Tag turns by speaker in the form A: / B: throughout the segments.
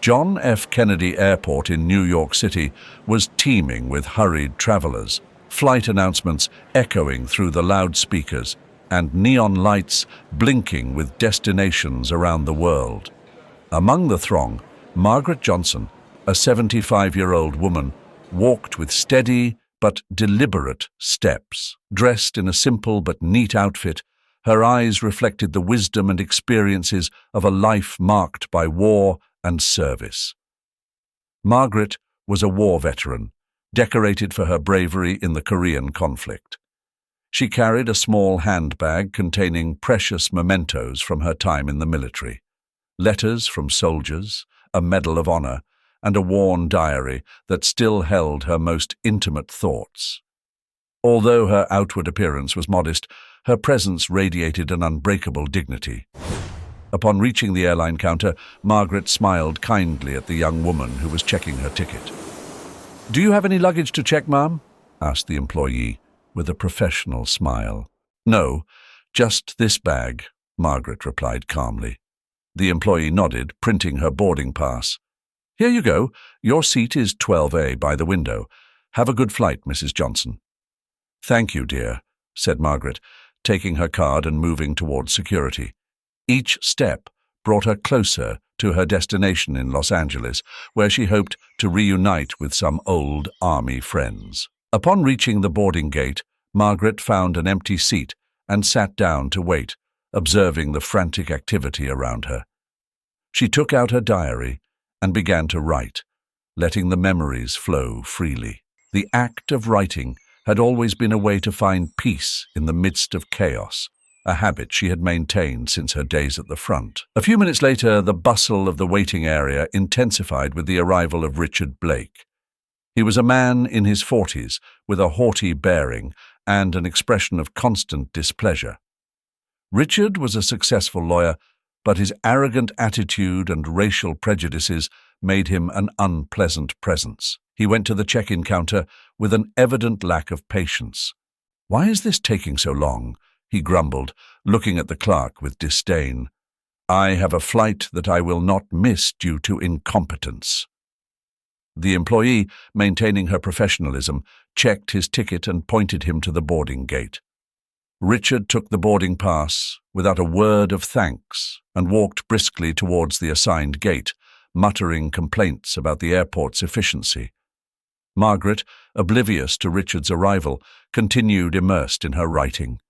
A: John F. Kennedy Airport in New York City was teeming with hurried travelers, flight announcements echoing through the loudspeakers, and neon lights blinking with destinations around the world. Among the throng, Margaret Johnson, a 75-year-old woman, walked with steady but deliberate steps. Dressed in a simple but neat outfit, her eyes reflected the wisdom and experiences of a life marked by war and service. Margaret was a war veteran, decorated for her bravery in the Korean conflict. She carried a small handbag containing precious mementos from her time in the military, letters from soldiers, a Medal of Honor, and a worn diary that still held her most intimate thoughts. Although her outward appearance was modest, her presence radiated an unbreakable dignity. Upon reaching the airline counter, Margaret smiled kindly at the young woman who was checking her ticket. "Do you have any luggage to check, ma'am?" asked the employee, with a professional smile. "No, just this bag," Margaret replied calmly. The employee nodded, printing her boarding pass. "Here you go. Your seat is 12A by the window. Have a good flight, Mrs. Johnson." "Thank you, dear," said Margaret, taking her card and moving towards security. Each step brought her closer to her destination in Los Angeles, where she hoped to reunite with some old army friends. Upon reaching the boarding gate, Margaret found an empty seat and sat down to wait, observing the frantic activity around her. She took out her diary and began to write, letting the memories flow freely. The act of writing had always been a way to find peace in the midst of chaos, a habit she had maintained since her days at the front. A few minutes later, the bustle of the waiting area intensified with the arrival of Richard Blake. He was a man in his 40s, with a haughty bearing and an expression of constant displeasure. Richard was a successful lawyer, but his arrogant attitude and racial prejudices made him an unpleasant presence. He went to the check-in counter with an evident lack of patience. "Why is this taking so long?" he grumbled, looking at the clerk with disdain. "I have a flight that I will not miss due to incompetence." The employee, maintaining her professionalism, checked his ticket and pointed him to the boarding gate. Richard took the boarding pass without a word of thanks and walked briskly towards the assigned gate, muttering complaints about the airport's efficiency. Margaret, oblivious to Richard's arrival, continued immersed in her writing.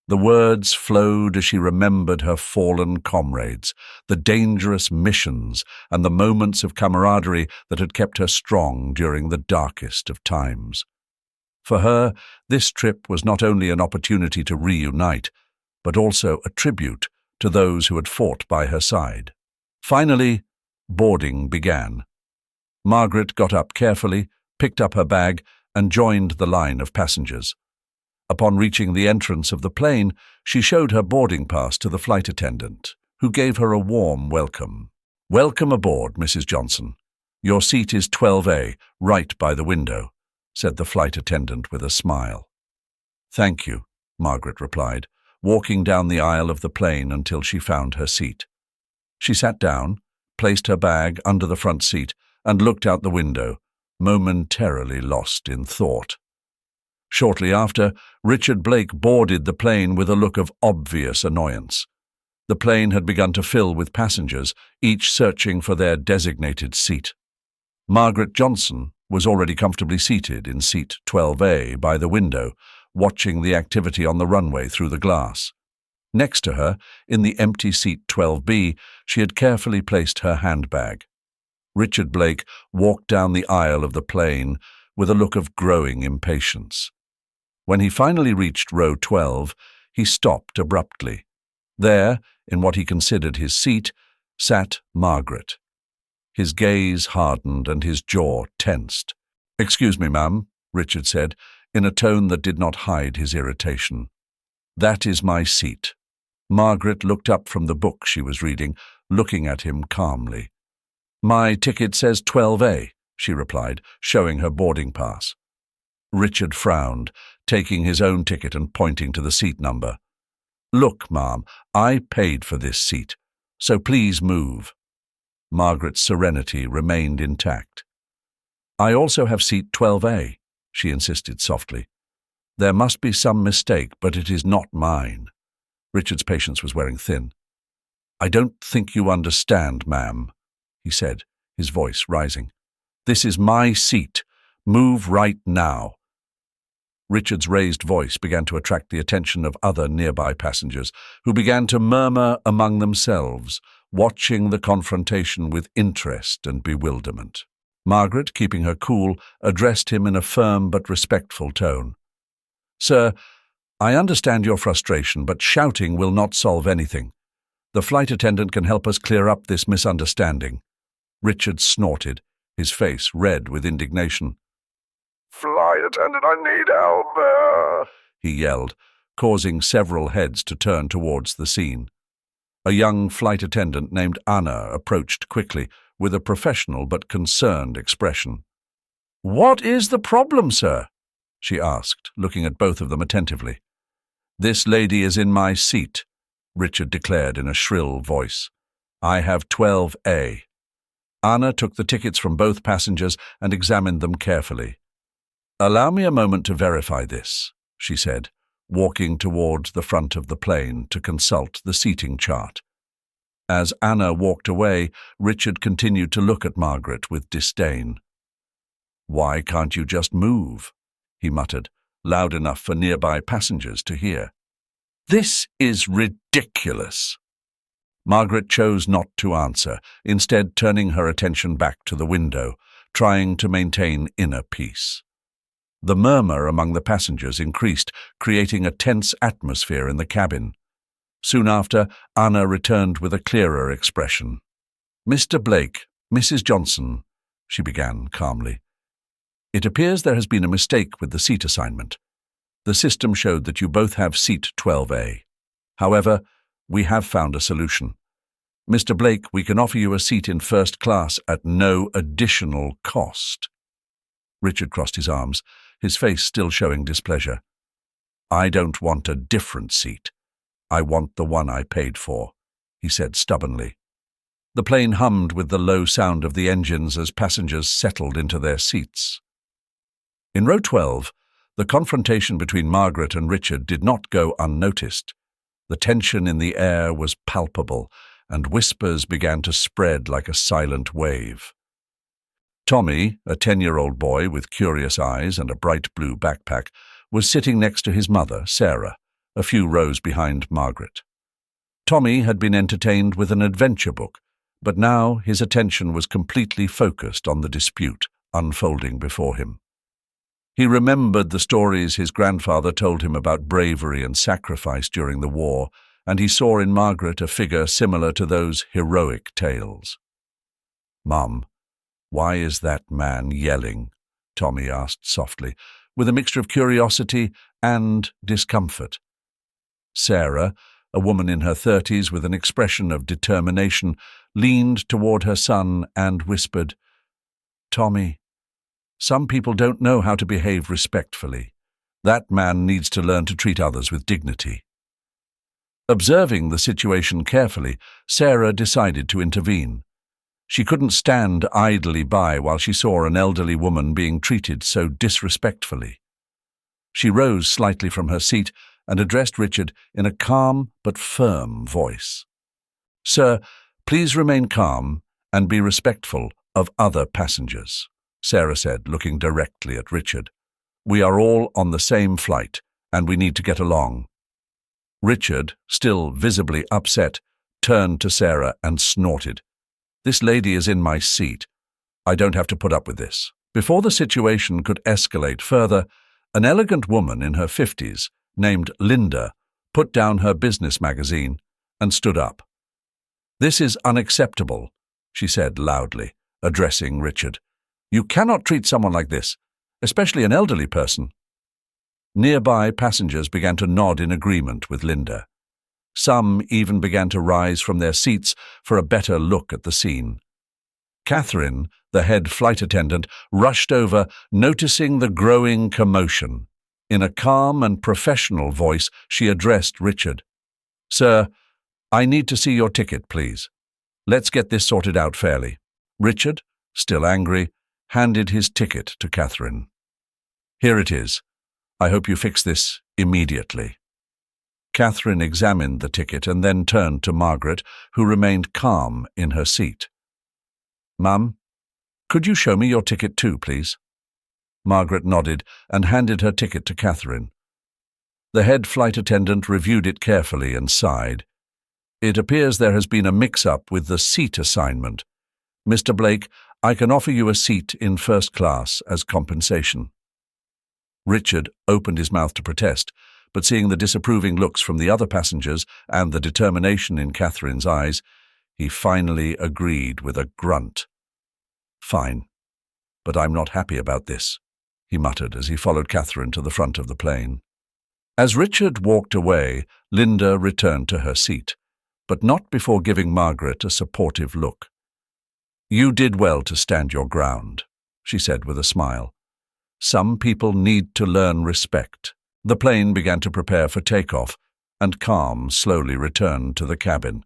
A: The words flowed as she remembered her fallen comrades, the dangerous missions, and the moments of camaraderie that had kept her strong during the darkest of times. For her, this trip was not only an opportunity to reunite, but also a tribute to those who had fought by her side. Finally, boarding began. Margaret got up carefully, picked up her bag, and joined the line of passengers. Upon reaching the entrance of the plane, she showed her boarding pass to the flight attendant, who gave her a warm welcome. "Welcome aboard, Mrs. Johnson. Your seat is 12A, right by the window," said the flight attendant with a smile. "Thank you," Margaret replied, walking down the aisle of the plane until she found her seat. She sat down, placed her bag under the front seat, and looked out the window, momentarily lost in thought. Shortly after, Richard Blake boarded the plane with a look of obvious annoyance. The plane had begun to fill with passengers, each searching for their designated seat. Margaret Johnson was already comfortably seated in seat 12A by the window, watching the activity on the runway through the glass. Next to her, in the empty seat 12B, she had carefully placed her handbag. Richard Blake walked down the aisle of the plane with a look of growing impatience. When he finally reached row 12, he stopped abruptly. There, in what he considered his seat, sat Margaret. His gaze hardened and his jaw tensed. "Excuse me, ma'am," Richard said, in a tone that did not hide his irritation. "That is my seat." Margaret looked up from the book she was reading, looking at him calmly. "My ticket says 12A, she replied, showing her boarding pass. Richard frowned, taking his own ticket and pointing to the seat number. "Look, ma'am, I paid for this seat, so please move." Margaret's serenity remained intact. "I also have seat 12A, she insisted softly. "There must be some mistake, but it is not mine." Richard's patience was wearing thin. "I don't think you understand, ma'am," he said, his voice rising. "This is my seat. Move right now." Richard's raised voice began to attract the attention of other nearby passengers, who began to murmur among themselves, watching the confrontation with interest and bewilderment. Margaret, keeping her cool, addressed him in a firm but respectful tone. "Sir, I understand your frustration, but shouting will not solve anything. The flight attendant can help us clear up this misunderstanding." Richard snorted, his face red with indignation. "Flight attendant, I need help!" he yelled, causing several heads to turn towards the scene. A young flight attendant named Anna approached quickly, with a professional but concerned expression. "What is the problem, sir?" she asked, looking at both of them attentively. "This lady is in my seat," Richard declared in a shrill voice. "I have 12A. Anna took the tickets from both passengers and examined them carefully. "Allow me a moment to verify this," she said, walking toward the front of the plane to consult the seating chart. As Anna walked away, Richard continued to look at Margaret with disdain. "Why can't you just move?" he muttered, loud enough for nearby passengers to hear. "This is ridiculous." Margaret chose not to answer, instead turning her attention back to the window, trying to maintain inner peace. The murmur among the passengers increased, creating a tense atmosphere in the cabin. Soon after, Anna returned with a clearer expression. "Mr. Blake, Mrs. Johnson," she began calmly. "It appears there has been a mistake with the seat assignment. The system showed that you both have seat 12A. However, we have found a solution. Mr. Blake, we can offer you a seat in first class at no additional cost." Richard crossed his arms, his face still showing displeasure. "I don't want a different seat. I want the one I paid for," he said stubbornly. The plane hummed with the low sound of the engines as passengers settled into their seats. In row 12, the confrontation between Margaret and Richard did not go unnoticed. The tension in the air was palpable, and whispers began to spread like a silent wave. Tommy, a 10-year-old boy with curious eyes and a bright blue backpack, was sitting next to his mother, Sarah, a few rows behind Margaret. Tommy had been entertained with an adventure book, but now his attention was completely focused on the dispute unfolding before him. He remembered the stories his grandfather told him about bravery and sacrifice during the war, and he saw in Margaret a figure similar to those heroic tales. "Mum, why is that man yelling?" Tommy asked softly, with a mixture of curiosity and discomfort. Sarah, a woman in her 30s with an expression of determination, leaned toward her son and whispered, "Tommy, some people don't know how to behave respectfully. That man needs to learn to treat others with dignity." Observing the situation carefully, Sarah decided to intervene. She couldn't stand idly by while she saw an elderly woman being treated so disrespectfully. She rose slightly from her seat and addressed Richard in a calm but firm voice. "Sir, please remain calm and be respectful of other passengers," Sarah said, looking directly at Richard. "We are all on the same flight, and we need to get along." Richard, still visibly upset, turned to Sarah and snorted. "This lady is in my seat. I don't have to put up with this." Before the situation could escalate further, an elegant woman in her 50s, named Linda, put down her business magazine and stood up. "This is unacceptable," she said loudly, addressing Richard. "You cannot treat someone like this, especially an elderly person." Nearby passengers began to nod in agreement with Linda. Some even began to rise from their seats for a better look at the scene. Catherine, the head flight attendant, rushed over, noticing the growing commotion. In a calm and professional voice, she addressed Richard. "Sir, I need to see your ticket, please." Let's get this sorted out fairly. Richard, still angry, handed his ticket to Catherine. Here it is. I hope you fix this immediately. Catherine examined the ticket and then turned to Margaret, who remained calm in her seat. Mum, could you show me your ticket too, please? Margaret nodded and handed her ticket to Catherine. The head flight attendant reviewed it carefully and sighed. It appears there has been a mix-up with the seat assignment. Mr. Blake, I can offer you a seat in first class as compensation. Richard opened his mouth to protest, but seeing the disapproving looks from the other passengers and the determination in Catherine's eyes, he finally agreed with a grunt. Fine, but I'm not happy about this, he muttered as he followed Catherine to the front of the plane. As Richard walked away, Linda returned to her seat, but not before giving Margaret a supportive look. You did well to stand your ground, she said with a smile. Some people need to learn respect. The plane began to prepare for takeoff, and calm slowly returned to the cabin.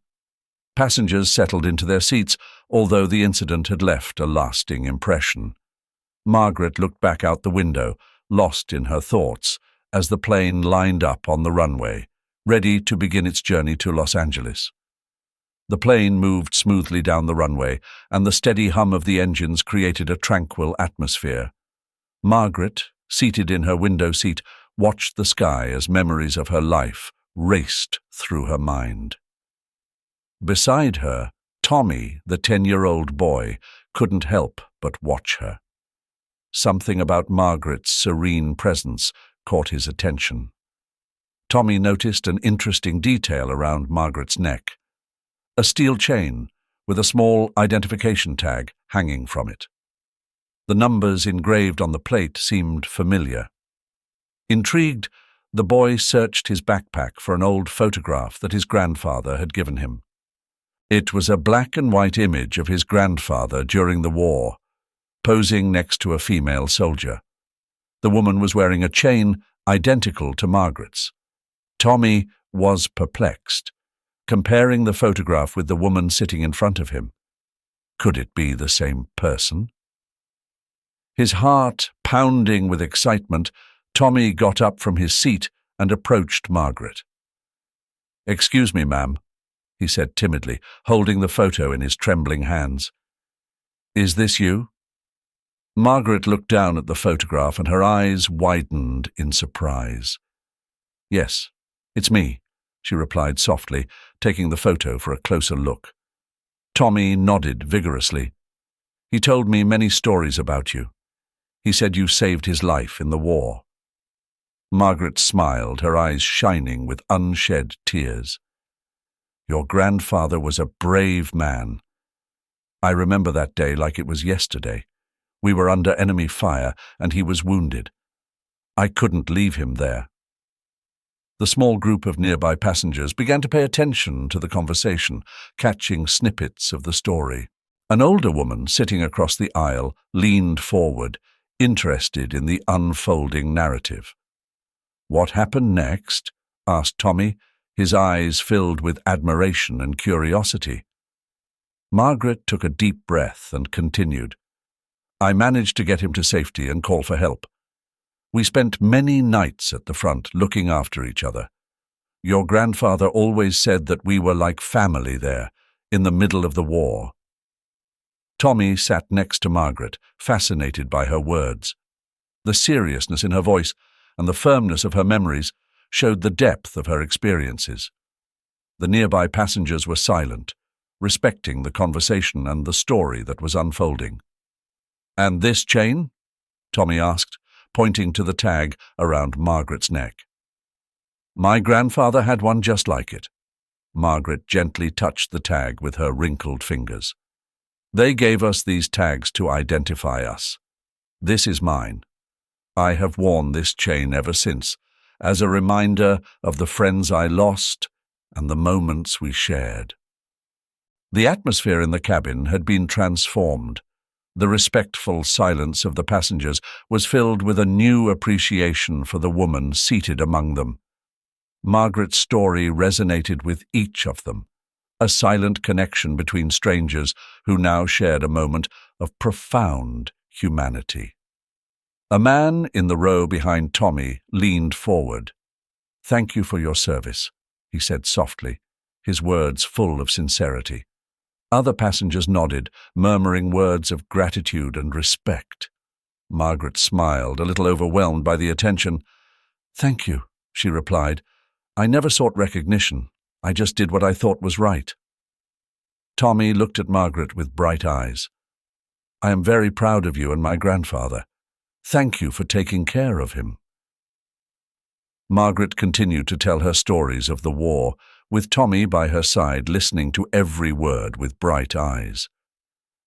A: Passengers settled into their seats, although the incident had left a lasting impression. Margaret looked back out the window, lost in her thoughts, as the plane lined up on the runway, ready to begin its journey to Los Angeles. The plane moved smoothly down the runway, and the steady hum of the engines created a tranquil atmosphere. Margaret, seated in her window seat, watched the sky as memories of her life raced through her mind. Beside her, Tommy, the 10-year-old boy, couldn't help but watch her. Something about Margaret's serene presence caught his attention. Tommy noticed an interesting detail around Margaret's neck, a steel chain with a small identification tag hanging from it. The numbers engraved on the plate seemed familiar. Intrigued, the boy searched his backpack for an old photograph that his grandfather had given him. It was a black and white image of his grandfather during the war, posing next to a female soldier. The woman was wearing a chain identical to Margaret's. Tommy was perplexed, comparing the photograph with the woman sitting in front of him. Could it be the same person? His heart pounding with excitement, Tommy got up from his seat and approached Margaret. "Excuse me, ma'am," he said timidly, holding the photo in his trembling hands. "Is this you?" Margaret looked down at the photograph and her eyes widened in surprise. "Yes, it's me," she replied softly, taking the photo for a closer look. Tommy nodded vigorously. "He told me many stories about you. He said you saved his life in the war." Margaret smiled, her eyes shining with unshed tears. "Your grandfather was a brave man. I remember that day like it was yesterday. We were under enemy fire, and he was wounded. I couldn't leave him there." The small group of nearby passengers began to pay attention to the conversation, catching snippets of the story. An older woman sitting across the aisle leaned forward, interested in the unfolding narrative. "What happened next?" asked Tommy, his eyes filled with admiration and curiosity. Margaret took a deep breath and continued. "I managed to get him to safety and call for help. We spent many nights at the front looking after each other. Your grandfather always said that we were like family there, in the middle of the war." Tommy sat next to Margaret, fascinated by her words. The seriousness in her voice and the firmness of her memories showed the depth of her experiences. The nearby passengers were silent, respecting the conversation and the story that was unfolding. "And this chain?" Tommy asked, pointing to the tag around Margaret's neck. "My grandfather had one just like it." Margaret gently touched the tag with her wrinkled fingers. "They gave us these tags to identify us. This is mine. I have worn this chain ever since, as a reminder of the friends I lost and the moments we shared." The atmosphere in the cabin had been transformed. The respectful silence of the passengers was filled with a new appreciation for the woman seated among them. Margaret's story resonated with each of them, a silent connection between strangers who now shared a moment of profound humanity. A man in the row behind Tommy leaned forward. "Thank you for your service," he said softly, his words full of sincerity. Other passengers nodded, murmuring words of gratitude and respect. Margaret smiled, a little overwhelmed by the attention. "Thank you," she replied. "I never sought recognition. I just did what I thought was right." Tommy looked at Margaret with bright eyes. "I am very proud of you and my grandfather. Thank you for taking care of him." Margaret continued to tell her stories of the war, with Tommy by her side listening to every word with bright eyes.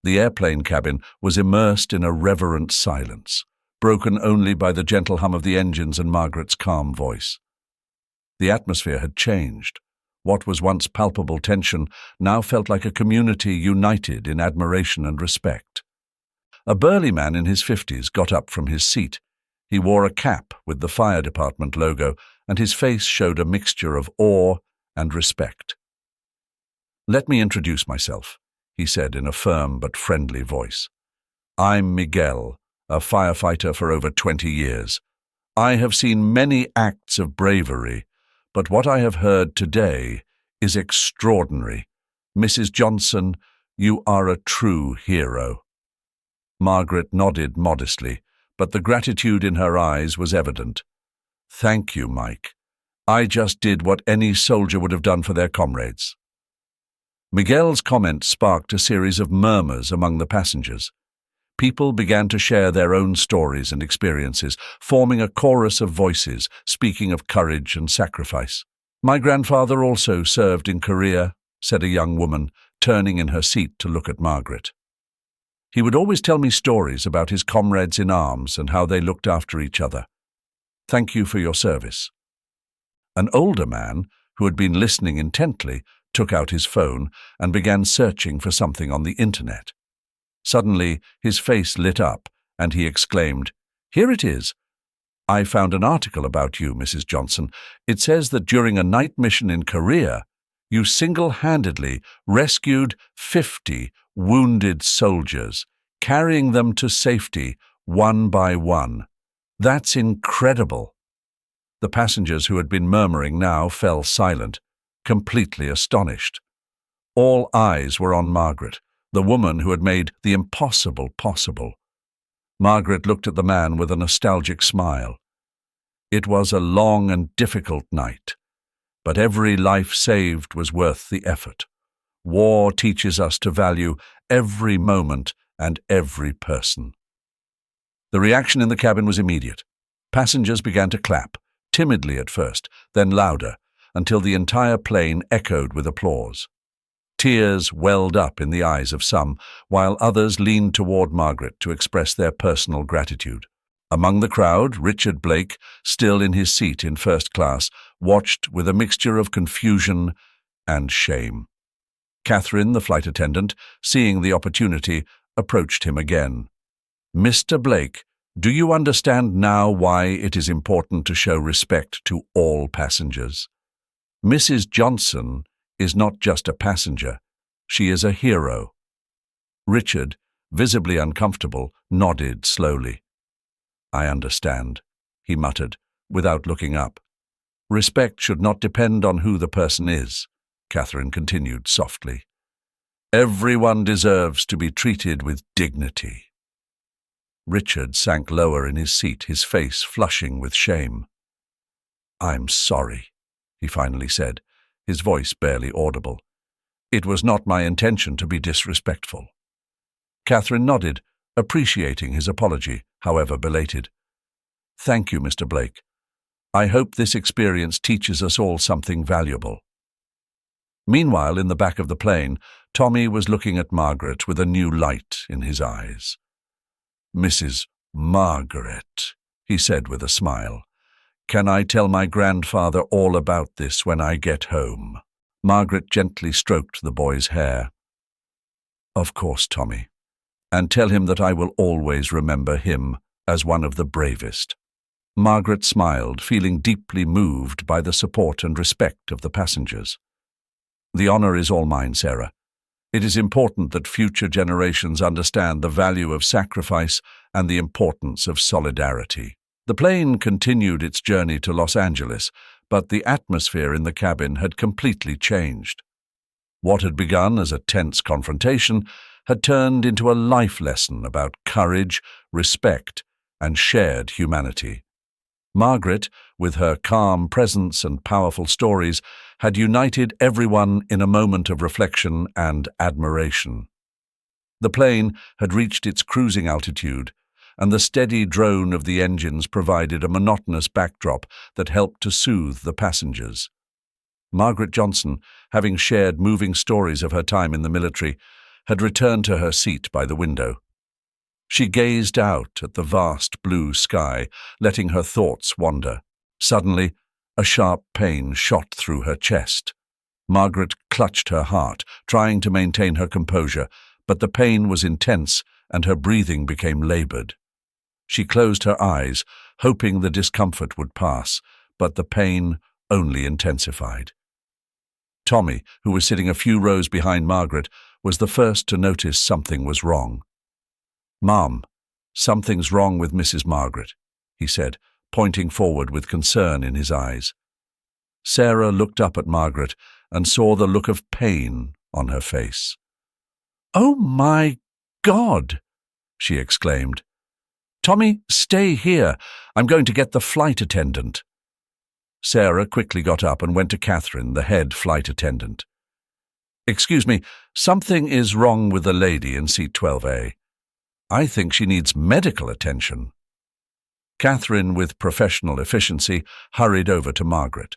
A: The airplane cabin was immersed in a reverent silence, broken only by the gentle hum of the engines and Margaret's calm voice. The atmosphere had changed. What was once palpable tension now felt like a community united in admiration and respect. A burly man in his 50s got up from his seat. He wore a cap with the fire department logo, and his face showed a mixture of awe and respect. "Let me introduce myself," he said in a firm but friendly voice. "I'm Miguel, a firefighter for over 20 years. I have seen many acts of bravery, but what I have heard today is extraordinary. Mrs. Johnson, you are a true hero." Margaret nodded modestly, but the gratitude in her eyes was evident. "Thank you, Mike. I just did what any soldier would have done for their comrades." Miguel's comment sparked a series of murmurs among the passengers. People began to share their own stories and experiences, forming a chorus of voices speaking of courage and sacrifice. "My grandfather also served in Korea," said a young woman, turning in her seat to look at Margaret. "He would always tell me stories about his comrades in arms and how they looked after each other. Thank you for your service." An older man, who had been listening intently, took out his phone and began searching for something on the internet. Suddenly, his face lit up, and he exclaimed, "Here it is! I found an article about you, Mrs. Johnson. It says that during a night mission in Korea, you single-handedly rescued 50 wounded soldiers, carrying them to safety one by one. That's incredible." The passengers who had been murmuring now fell silent, completely astonished. All eyes were on Margaret, the woman who had made the impossible possible. Margaret looked at the man with a nostalgic smile. It was a long and difficult night, but every life saved was worth the effort. War teaches us to value every moment and every person. The reaction in the cabin was immediate. Passengers began to clap, timidly at first, then louder, until the entire plane echoed with applause. Tears welled up in the eyes of some, while others leaned toward Margaret to express their personal gratitude. Among the crowd, Richard Blake, still in his seat in first class, watched with a mixture of confusion and shame. Catherine, the flight attendant, seeing the opportunity, approached him again. "Mr. Blake, do you understand now why it is important to show respect to all passengers? Mrs. Johnson is not just a passenger, she is a hero." Richard, visibly uncomfortable, nodded slowly. "I understand," he muttered, without looking up. "Respect should not depend on who the person is," Catherine continued softly. "Everyone deserves to be treated with dignity." Richard sank lower in his seat, his face flushing with shame. "I'm sorry," he finally said, his voice barely audible. "It was not my intention to be disrespectful." Catherine nodded, appreciating his apology, however belated. "Thank you, Mr. Blake. I hope this experience teaches us all something valuable." Meanwhile, in the back of the plane, Tommy was looking at Margaret with a new light in his eyes. "Mrs. Margaret," he said with a smile, "can I tell my grandfather all about this when I get home?" Margaret gently stroked the boy's hair. "Of course, Tommy, and tell him that I will always remember him as one of the bravest." Margaret smiled, feeling deeply moved by the support and respect of the passengers. The honor is all mine, Sarah. It is important that future generations understand the value of sacrifice and the importance of solidarity. The plane continued its journey to Los Angeles, but the atmosphere in the cabin had completely changed. What had begun as a tense confrontation had turned into a life lesson about courage, respect, and shared humanity. Margaret, with her calm presence and powerful stories, had united everyone in a moment of reflection and admiration. The plane had reached its cruising altitude, and the steady drone of the engines provided a monotonous backdrop that helped to soothe the passengers. Margaret Johnson, having shared moving stories of her time in the military, had returned to her seat by the window. She gazed out at the vast blue sky, letting her thoughts wander. Suddenly, a sharp pain shot through her chest. Margaret clutched her heart, trying to maintain her composure, but the pain was intense and her breathing became labored. She closed her eyes, hoping the discomfort would pass, but the pain only intensified. Tommy, who was sitting a few rows behind Margaret, was the first to notice something was wrong. "Mom, something's wrong with Mrs. Margaret," he said, pointing forward with concern in his eyes. Sarah looked up at Margaret and saw the look of pain on her face. "Oh my God!" she exclaimed. "Tommy, stay here. I'm going to get the flight attendant." Sarah quickly got up and went to Catherine, the head flight attendant. "Excuse me, something is wrong with the lady in seat 12A. I think she needs medical attention." Catherine, with professional efficiency, hurried over to Margaret.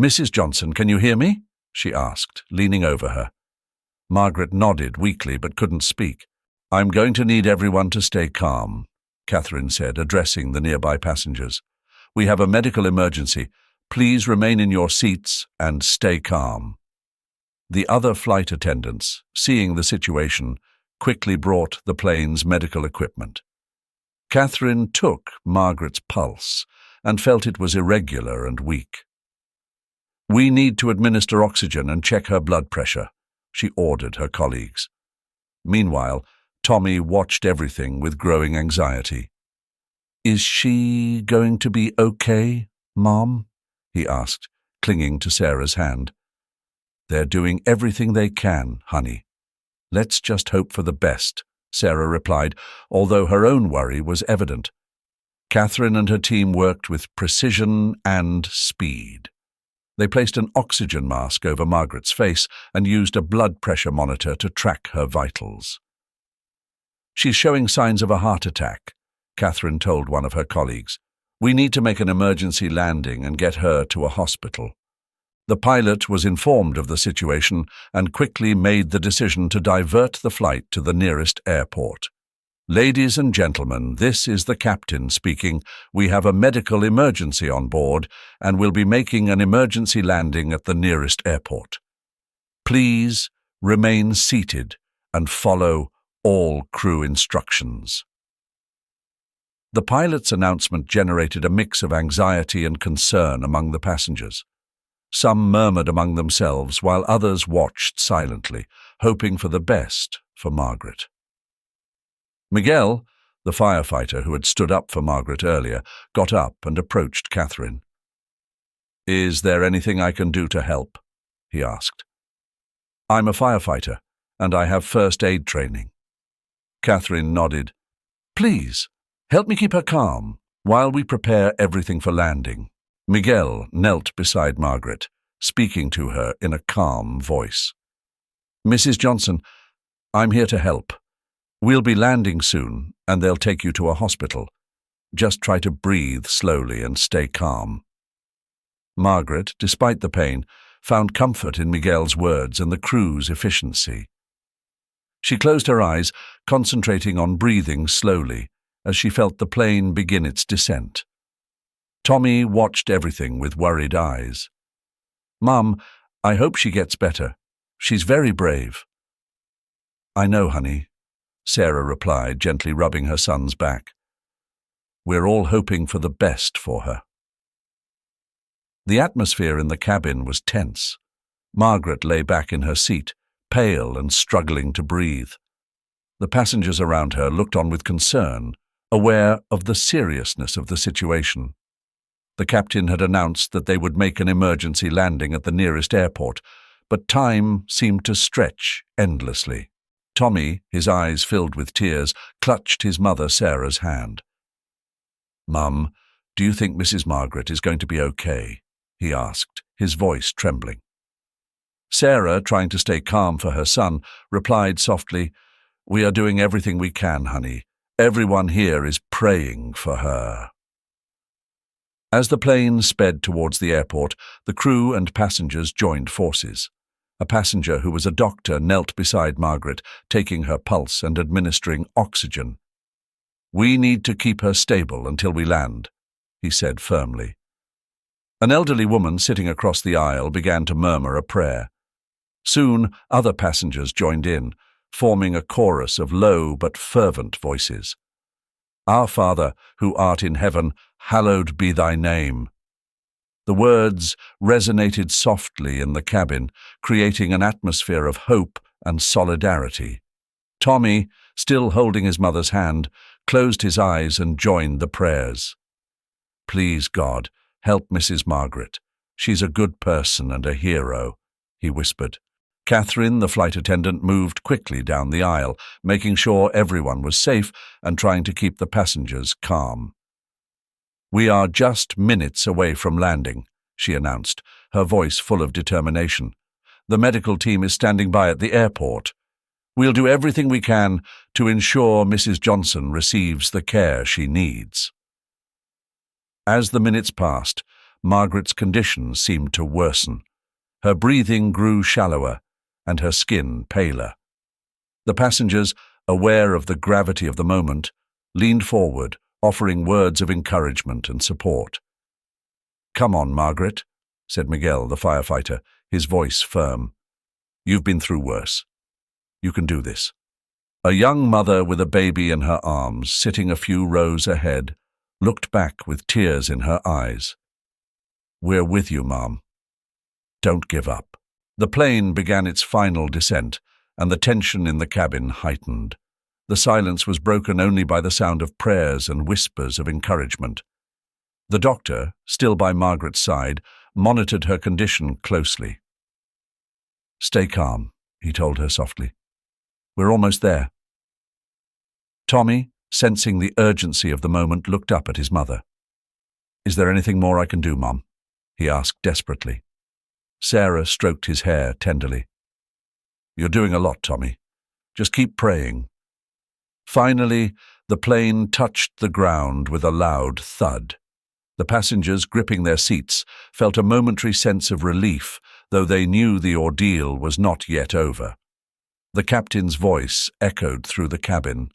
A: "Mrs. Johnson, can you hear me?" she asked, leaning over her. Margaret nodded weakly but couldn't speak. "I'm going to need everyone to stay calm," Catherine said, addressing the nearby passengers. "We have a medical emergency. Please remain in your seats and stay calm." The other flight attendants, seeing the situation, quickly brought the plane's medical equipment. Catherine took Margaret's pulse and felt it was irregular and weak. "We need to administer oxygen and check her blood pressure," she ordered her colleagues. Meanwhile, Tommy watched everything with growing anxiety. "Is she going to be okay, Mom?" he asked, clinging to Sarah's hand. "They're doing everything they can, honey. Let's just hope for the best," Sarah replied, although her own worry was evident. Catherine and her team worked with precision and speed. They placed an oxygen mask over Margaret's face and used a blood pressure monitor to track her vitals. "She's showing signs of a heart attack," Catherine told one of her colleagues. "We need to make an emergency landing and get her to a hospital." The pilot was informed of the situation and quickly made the decision to divert the flight to the nearest airport. "Ladies and gentlemen, this is the captain speaking. We have a medical emergency on board and will be making an emergency landing at the nearest airport. Please remain seated and follow all crew instructions." The pilot's announcement generated a mix of anxiety and concern among the passengers. Some murmured among themselves, while others watched silently, hoping for the best for Margaret. Miguel, the firefighter who had stood up for Margaret earlier, got up and approached Catherine. "Is there anything I can do to help?" he asked. "I'm a firefighter, and I have first aid training." Catherine nodded. "Please, help me keep her calm while we prepare everything for landing." Miguel knelt beside Margaret, speaking to her in a calm voice. "Mrs. Johnson, I'm here to help. We'll be landing soon, and they'll take you to a hospital. Just try to breathe slowly and stay calm." Margaret, despite the pain, found comfort in Miguel's words and the crew's efficiency. She closed her eyes, concentrating on breathing slowly as she felt the plane begin its descent. Tommy watched everything with worried eyes. "Mum, I hope she gets better. She's very brave." "I know, honey," Sarah replied, gently rubbing her son's back. "We're all hoping for the best for her." The atmosphere in the cabin was tense. Margaret lay back in her seat, pale and struggling to breathe. The passengers around her looked on with concern, aware of the seriousness of the situation. The captain had announced that they would make an emergency landing at the nearest airport, but time seemed to stretch endlessly. Tommy, his eyes filled with tears, clutched his mother Sarah's hand. "Mum, do you think Mrs. Margaret is going to be okay?" he asked, his voice trembling. Sarah, trying to stay calm for her son, replied softly, "We are doing everything we can, honey. Everyone here is praying for her." As the plane sped towards the airport, the crew and passengers joined forces. A passenger who was a doctor knelt beside Margaret, taking her pulse and administering oxygen. "We need to keep her stable until we land," he said firmly. An elderly woman sitting across the aisle began to murmur a prayer. Soon, other passengers joined in, forming a chorus of low but fervent voices. "Our Father, who art in heaven, hallowed be thy name." The words resonated softly in the cabin, creating an atmosphere of hope and solidarity. Tommy, still holding his mother's hand, closed his eyes and joined the prayers. "Please, God, help Mrs. Margaret. She's a good person and a hero," he whispered. Catherine, the flight attendant, moved quickly down the aisle, making sure everyone was safe and trying to keep the passengers calm. "We are just minutes away from landing," she announced, her voice full of determination. "The medical team is standing by at the airport. We'll do everything we can to ensure Mrs. Johnson receives the care she needs." As the minutes passed, Margaret's condition seemed to worsen. Her breathing grew shallower, and her skin paler. The passengers, aware of the gravity of the moment, leaned forward, offering words of encouragement and support. "Come on, Margaret," said Miguel, the firefighter, his voice firm. "You've been through worse. You can do this." A young mother with a baby in her arms, sitting a few rows ahead, looked back with tears in her eyes. "We're with you, Mom. Don't give up." The plane began its final descent, and the tension in the cabin heightened. The silence was broken only by the sound of prayers and whispers of encouragement. The doctor, still by Margaret's side, monitored her condition closely. "Stay calm," he told her softly. "We're almost there." Tommy, sensing the urgency of the moment, looked up at his mother. "Is there anything more I can do, Mom?" he asked desperately. Sarah stroked his hair tenderly. "You're doing a lot, Tommy. Just keep praying." Finally, the plane touched the ground with a loud thud. The passengers, gripping their seats, felt a momentary sense of relief, though they knew the ordeal was not yet over. The captain's voice echoed through the cabin.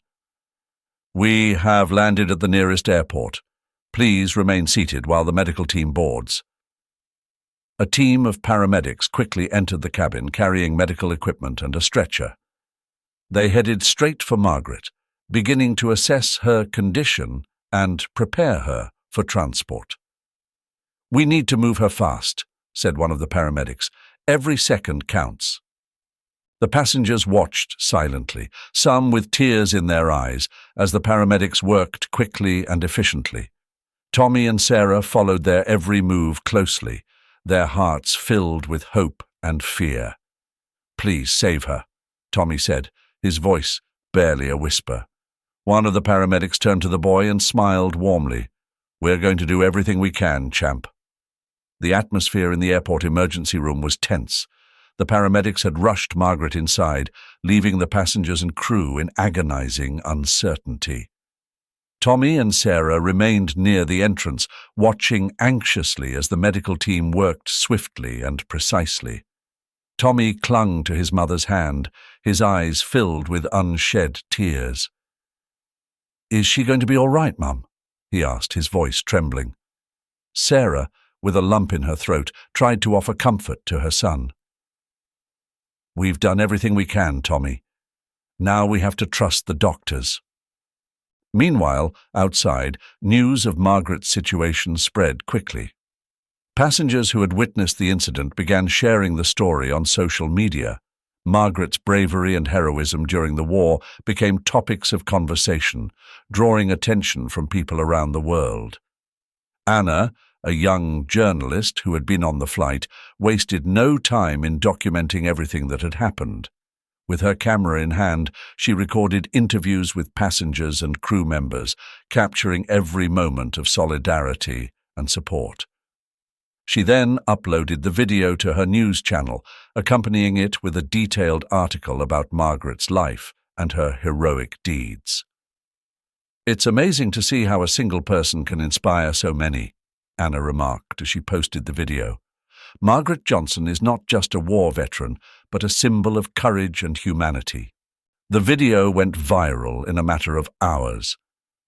A: "We have landed at the nearest airport. Please remain seated while the medical team boards." A team of paramedics quickly entered the cabin carrying medical equipment and a stretcher. They headed straight for Margaret, beginning to assess her condition and prepare her for transport. "We need to move her fast," said one of the paramedics. "Every second counts." The passengers watched silently, some with tears in their eyes, as the paramedics worked quickly and efficiently. Tommy and Sarah followed their every move closely, their hearts filled with hope and fear. "Please save her," Tommy said, his voice barely a whisper. One of the paramedics turned to the boy and smiled warmly. "We're going to do everything we can, champ." The atmosphere in the airport emergency room was tense. The paramedics had rushed Margaret inside, leaving the passengers and crew in agonizing uncertainty. Tommy and Sarah remained near the entrance, watching anxiously as the medical team worked swiftly and precisely. Tommy clung to his mother's hand, his eyes filled with unshed tears. "Is she going to be all right, Mum?" he asked, his voice trembling. Sarah, with a lump in her throat, tried to offer comfort to her son. "We've done everything we can, Tommy. Now we have to trust the doctors." Meanwhile, outside, news of Margaret's situation spread quickly. Passengers who had witnessed the incident began sharing the story on social media. Margaret's bravery and heroism during the war became topics of conversation, drawing attention from people around the world. Anna, a young journalist who had been on the flight, wasted no time in documenting everything that had happened. With her camera in hand, she recorded interviews with passengers and crew members, capturing every moment of solidarity and support. She then uploaded the video to her news channel, accompanying it with a detailed article about Margaret's life and her heroic deeds. "It's amazing to see how a single person can inspire so many," Anna remarked as she posted the video. "Margaret Johnson is not just a war veteran, but a symbol of courage and humanity." The video went viral in a matter of hours.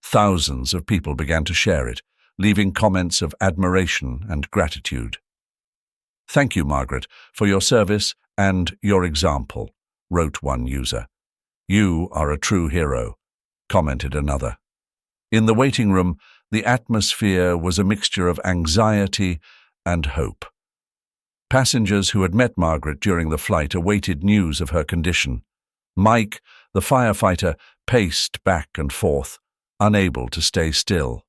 A: Thousands of people began to share it, leaving comments of admiration and gratitude. "Thank you, Margaret, for your service and your example," wrote one user. "You are a true hero," commented another. In the waiting room, the atmosphere was a mixture of anxiety and hope. Passengers who had met Margaret during the flight awaited news of her condition. Mike, the firefighter, paced back and forth, unable to stay still.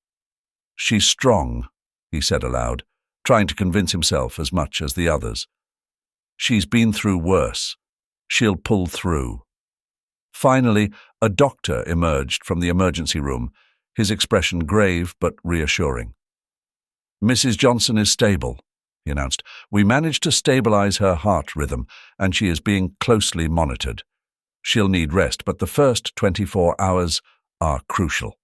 A: "She's strong," he said aloud, trying to convince himself as much as the others. "She's been through worse. She'll pull through." Finally, a doctor emerged from the emergency room, his expression grave but reassuring. "Mrs. Johnson is stable," he announced. "We managed to stabilize her heart rhythm, and she is being closely monitored. She'll need rest, but the first 24 hours are crucial."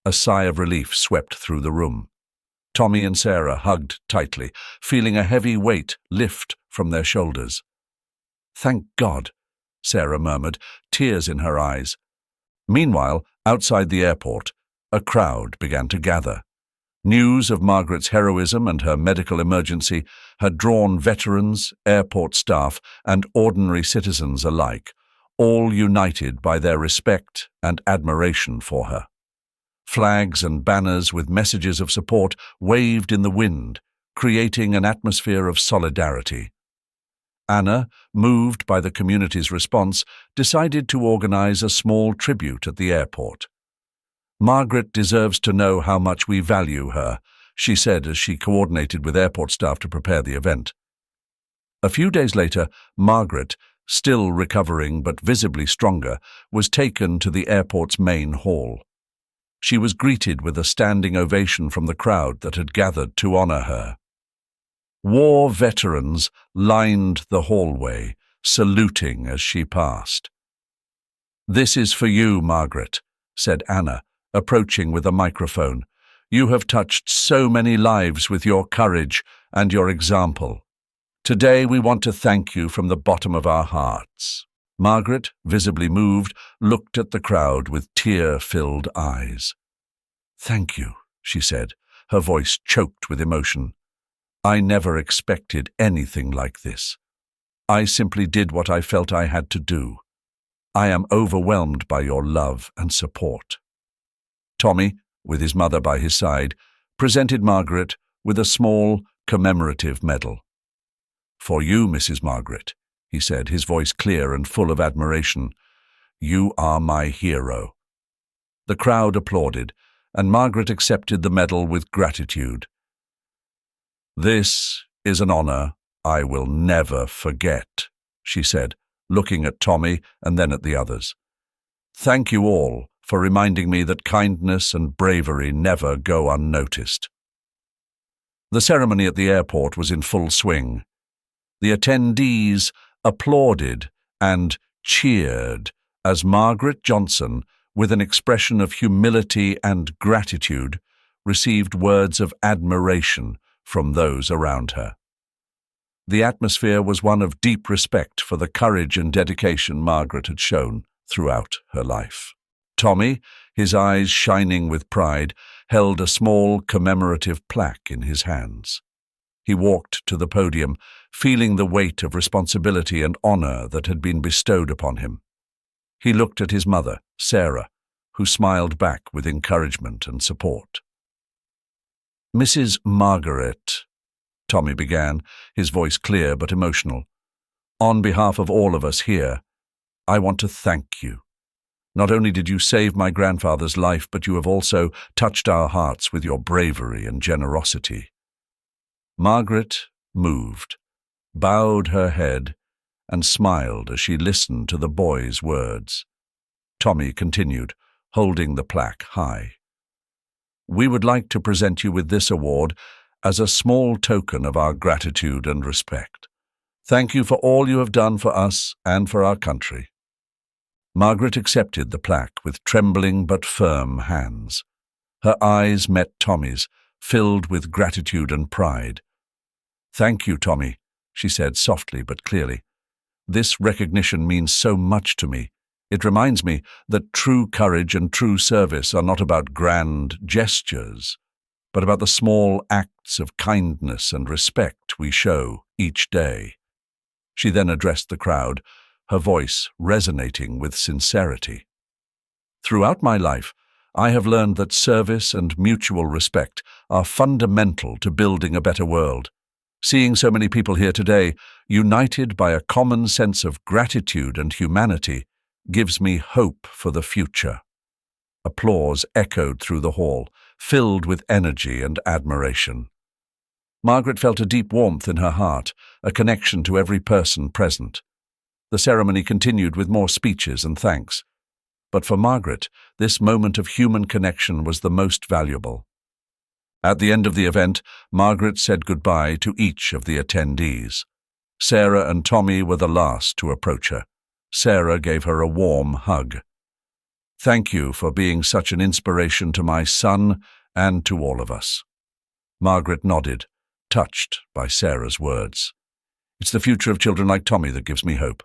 A: A sigh of relief swept through the room. Tommy and Sarah hugged tightly, feeling a heavy weight lift from their shoulders. "Thank God," Sarah murmured, tears in her eyes. Meanwhile, outside the airport, a crowd began to gather. News of Margaret's heroism and her medical emergency had drawn veterans, airport staff, and ordinary citizens alike, all united by their respect and admiration for her. Flags and banners with messages of support waved in the wind, creating an atmosphere of solidarity. Anna, moved by the community's response, decided to organize a small tribute at the airport. "Margaret deserves to know how much we value her," she said as she coordinated with airport staff to prepare the event. A few days later, Margaret, still recovering but visibly stronger, was taken to the airport's main hall. She was greeted with a standing ovation from the crowd that had gathered to honor her. War veterans lined the hallway, saluting as she passed. "This is for you, Margaret," said Anna, approaching with a microphone. "You have touched so many lives with your courage and your example. Today we want to thank you from the bottom of our hearts." Margaret, visibly moved, looked at the crowd with tear-filled eyes. "Thank you," she said, her voice choked with emotion. "I never expected anything like this. I simply did what I felt I had to do. I am overwhelmed by your love and support." Tommy, with his mother by his side, presented Margaret with a small commemorative medal. "For you, Mrs. Margaret," he said, his voice clear and full of admiration. "You are my hero." The crowd applauded, and Margaret accepted the medal with gratitude. "This is an honor I will never forget," she said, looking at Tommy and then at the others. "Thank you all for reminding me that kindness and bravery never go unnoticed." The ceremony at the airport was in full swing. The attendees applauded and cheered as Margaret Johnson, with an expression of humility and gratitude, received words of admiration from those around her. The atmosphere was one of deep respect for the courage and dedication Margaret had shown throughout her life. Tommy, his eyes shining with pride, held a small commemorative plaque in his hands. He walked to the podium, feeling the weight of responsibility and honor that had been bestowed upon him. He looked at his mother, Sarah, who smiled back with encouragement and support. Mrs. Margaret, Tommy began, his voice clear but emotional. On behalf of all of us here, I want to thank you. Not only did you save my grandfather's life, but you have also touched our hearts with your bravery and generosity. Margaret moved, bowed her head, and smiled as she listened to the boy's words. Tommy continued, holding the plaque high. We would like to present you with this award as a small token of our gratitude and respect. Thank you for all you have done for us and for our country. Margaret accepted the plaque with trembling but firm hands. Her eyes met Tommy's, filled with gratitude and pride. Thank you, Tommy, she said softly but clearly. This recognition means so much to me. It reminds me that true courage and true service are not about grand gestures, but about the small acts of kindness and respect we show each day. She then addressed the crowd, her voice resonating with sincerity. Throughout my life, I have learned that service and mutual respect are fundamental to building a better world. Seeing so many people here today, united by a common sense of gratitude and humanity, gives me hope for the future. Applause echoed through the hall, filled with energy and admiration. Margaret felt a deep warmth in her heart, a connection to every person present. The ceremony continued with more speeches and thanks. But for Margaret, this moment of human connection was the most valuable. At the end of the event, Margaret said goodbye to each of the attendees. Sarah and Tommy were the last to approach her. Sarah gave her a warm hug. Thank you for being such an inspiration to my son and to all of us. Margaret nodded, touched by Sarah's words. It's the future of children like Tommy that gives me hope.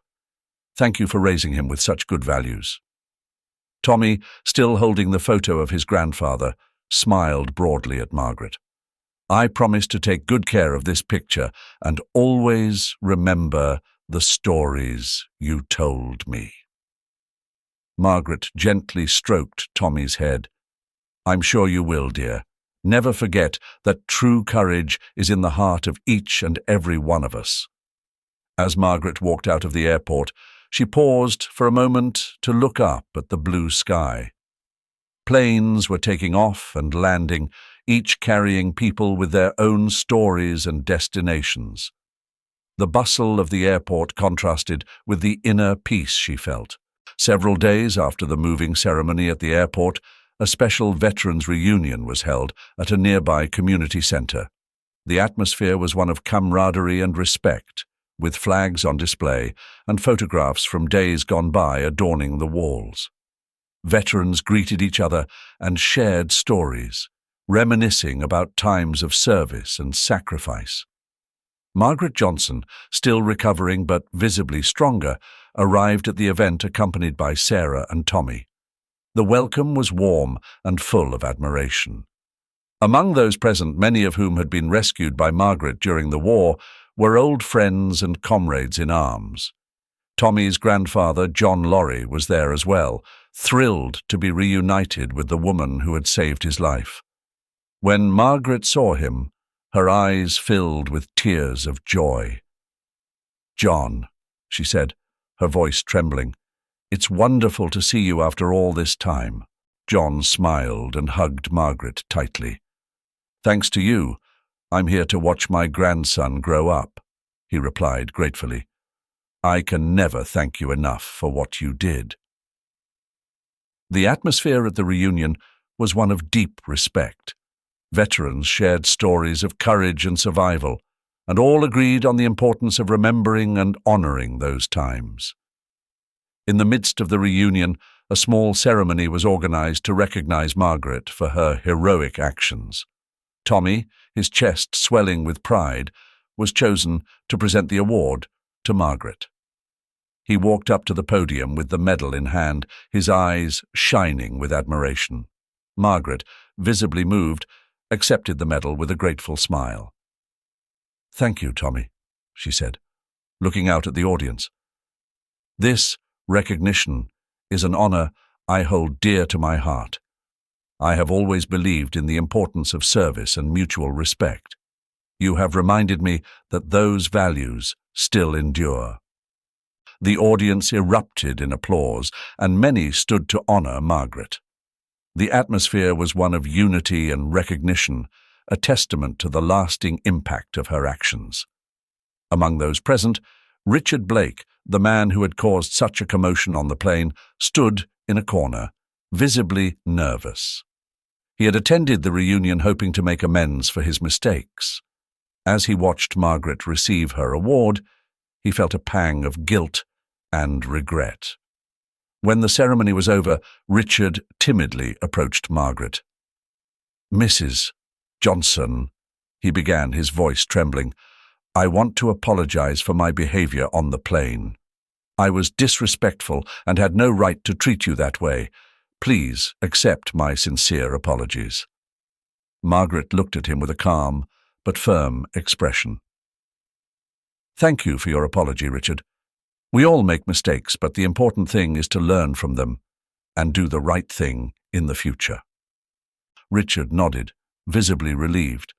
A: Thank you for raising him with such good values. Tommy, still holding the photo of his grandfather, smiled broadly at Margaret. I promise to take good care of this picture and always remember the stories you told me. Margaret gently stroked Tommy's head. I'm sure you will, dear. Never forget that true courage is in the heart of each and every one of us. As Margaret walked out of the airport, she paused for a moment to look up at the blue sky. Planes were taking off and landing, each carrying people with their own stories and destinations. The bustle of the airport contrasted with the inner peace she felt. Several days after the moving ceremony at the airport, a special veterans reunion was held at a nearby community center. The atmosphere was one of camaraderie and respect, with flags on display and photographs from days gone by adorning the walls. Veterans greeted each other and shared stories, reminiscing about times of service and sacrifice. Margaret Johnson, still recovering but visibly stronger, arrived at the event accompanied by Sarah and Tommy. The welcome was warm and full of admiration. Among those present, many of whom had been rescued by Margaret during the war, were old friends and comrades in arms. Tommy's grandfather, John Lorry, was there as well, thrilled to be reunited with the woman who had saved his life. When Margaret saw him, her eyes filled with tears of joy. John, she said, her voice trembling, it's wonderful to see you after all this time. John smiled and hugged Margaret tightly. Thanks to you, I'm here to watch my grandson grow up, he replied gratefully. I can never thank you enough for what you did. The atmosphere at the reunion was one of deep respect. Veterans shared stories of courage and survival, and all agreed on the importance of remembering and honoring those times. In the midst of the reunion, a small ceremony was organized to recognize Margaret for her heroic actions. Tommy, his chest swelling with pride, was chosen to present the award to Margaret. He walked up to the podium with the medal in hand, his eyes shining with admiration. Margaret, visibly moved, accepted the medal with a grateful smile. Thank you, Tommy, she said, looking out at the audience. This recognition is an honor I hold dear to my heart. I have always believed in the importance of service and mutual respect. You have reminded me that those values still endure." The audience erupted in applause, and many stood to honor Margaret. The atmosphere was one of unity and recognition, a testament to the lasting impact of her actions. Among those present, Richard Blake, the man who had caused such a commotion on the plane, stood in a corner, visibly nervous. He had attended the reunion hoping to make amends for his mistakes. As he watched Margaret receive her award, he felt a pang of guilt and regret. When the ceremony was over, Richard timidly approached Margaret. "Mrs. Johnson," he began, his voice trembling, "I want to apologize for my behavior on the plane. I was disrespectful and had no right to treat you that way. Please accept my sincere apologies." Margaret looked at him with a calm but firm expression. "Thank you for your apology, Richard. We all make mistakes, but the important thing is to learn from them and do the right thing in the future." Richard nodded, visibly relieved.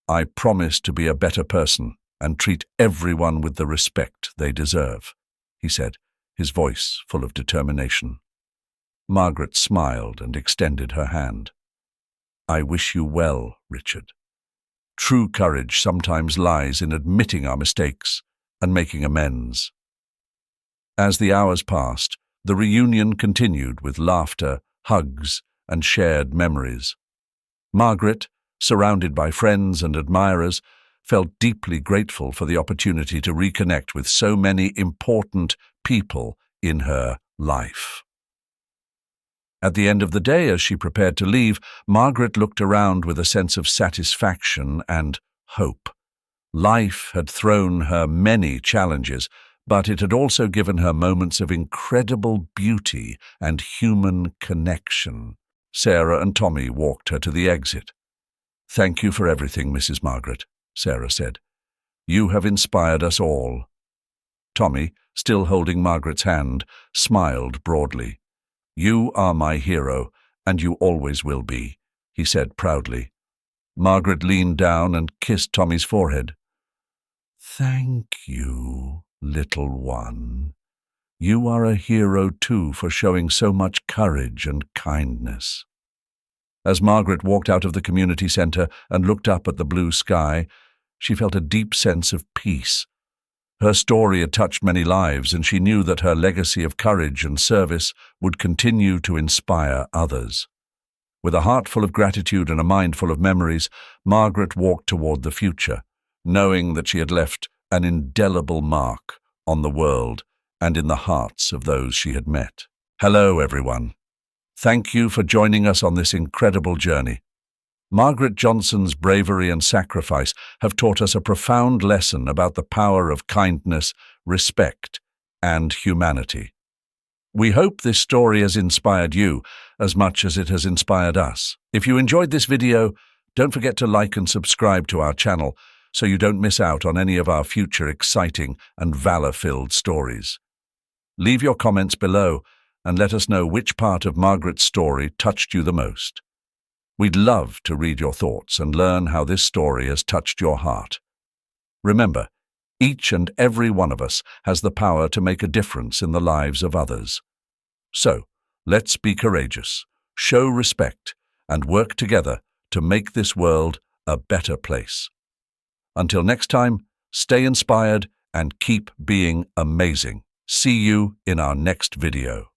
A: "I promise to be a better person and treat everyone with the respect they deserve," he said, his voice full of determination. Margaret smiled and extended her hand. "I wish you well, Richard. True courage sometimes lies in admitting our mistakes and making amends." As the hours passed, the reunion continued with laughter, hugs, and shared memories. Margaret, surrounded by friends and admirers, felt deeply grateful for the opportunity to reconnect with so many important people in her life. At the end of the day, as she prepared to leave, Margaret looked around with a sense of satisfaction and hope. Life had thrown her many challenges, but it had also given her moments of incredible beauty and human connection. Sarah and Tommy walked her to the exit. "Thank you for everything, Mrs. Margaret," Sarah said. "You have inspired us all." Tommy, still holding Margaret's hand, smiled broadly. "You are my hero, and you always will be," he said proudly. Margaret leaned down and kissed Tommy's forehead. "Thank you, little one. You are a hero too for showing so much courage and kindness." As Margaret walked out of the community center and looked up at the blue sky, she felt a deep sense of peace. Her story had touched many lives, and she knew that her legacy of courage and service would continue to inspire others. With a heart full of gratitude and a mind full of memories, Margaret walked toward the future, knowing that she had left an indelible mark on the world and in the hearts of those she had met. Hello, everyone. Thank you for joining us on this incredible journey. Margaret Johnson's bravery and sacrifice have taught us a profound lesson about the power of kindness, respect, and humanity. We hope this story has inspired you as much as it has inspired us. If you enjoyed this video, don't forget to like and subscribe to our channel so you don't miss out on any of our future exciting and valor-filled stories. Leave your comments below and let us know which part of Margaret's story touched you the most. We'd love to read your thoughts and learn how this story has touched your heart. Remember, each and every one of us has the power to make a difference in the lives of others. So, let's be courageous, show respect, and work together to make this world a better place. Until next time, stay inspired and keep being amazing. See you in our next video.